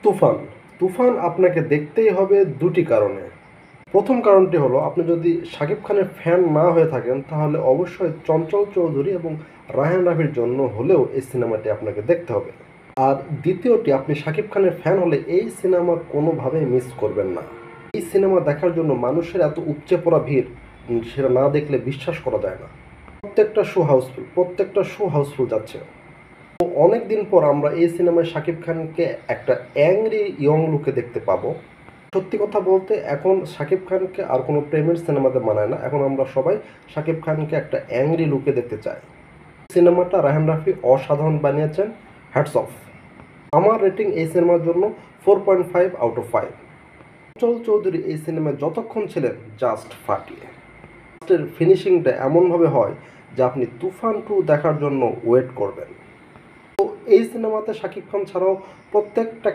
তুফান। তুফান আপনাকে দেখতেই হবে দুটি কারণে। প্রথম কারণটি হলো, আপনি যদি শাকিব খানের ফ্যান না হয়ে থাকেন তাহলে অবশ্যই চঞ্চল চৌধুরী এবং রায়হান রাফির জন্য হলেও এই সিনেমাটি আপনাকে দেখতে হবে। আর দ্বিতীয়টি, আপনি শাকিব খানের ফ্যান হলে এই সিনেমা কোনোভাবেই মিস করবেন না। এই সিনেমা দেখার জন্য মানুষের এত উপচে পড়া ভিড়, সেটা না দেখলে বিশ্বাস করা যায় না। প্রত্যেকটা শো হাউসফুল যাচ্ছে। তো অনেক দিন পর আমরা এই সিনেমায় শাকিব খানকে একটা অ্যাংরি ইয়ং লুকে দেখতে পাবো। সত্যি কথা বলতে এখন শাকিব খানকে আর কোনো প্রেমের সিনেমাতে মানায় না। এখন আমরা সবাই শাকিব খানকে একটা অ্যাংরি লুকে দেখতে চাই। সিনেমাটা রায়হান রাফি অসাধারণ বানিয়েছেন, হ্যাটস অফ। আমার রেটিং এই সিনেমার জন্য 4.5 আউট অফ 5। চঞ্চল চৌধুরী এই সিনেমায় যতক্ষণ ছিলেন জাস্ট ফাটিয়ে। লাস্টের ফিনিশিংটা এমনভাবে হয় যে আপনি তুফান 2 দেখার জন্য ওয়েট করবেন। তো এই সিনেমাতে শাকিব খান ছাড়াও প্রত্যেকটা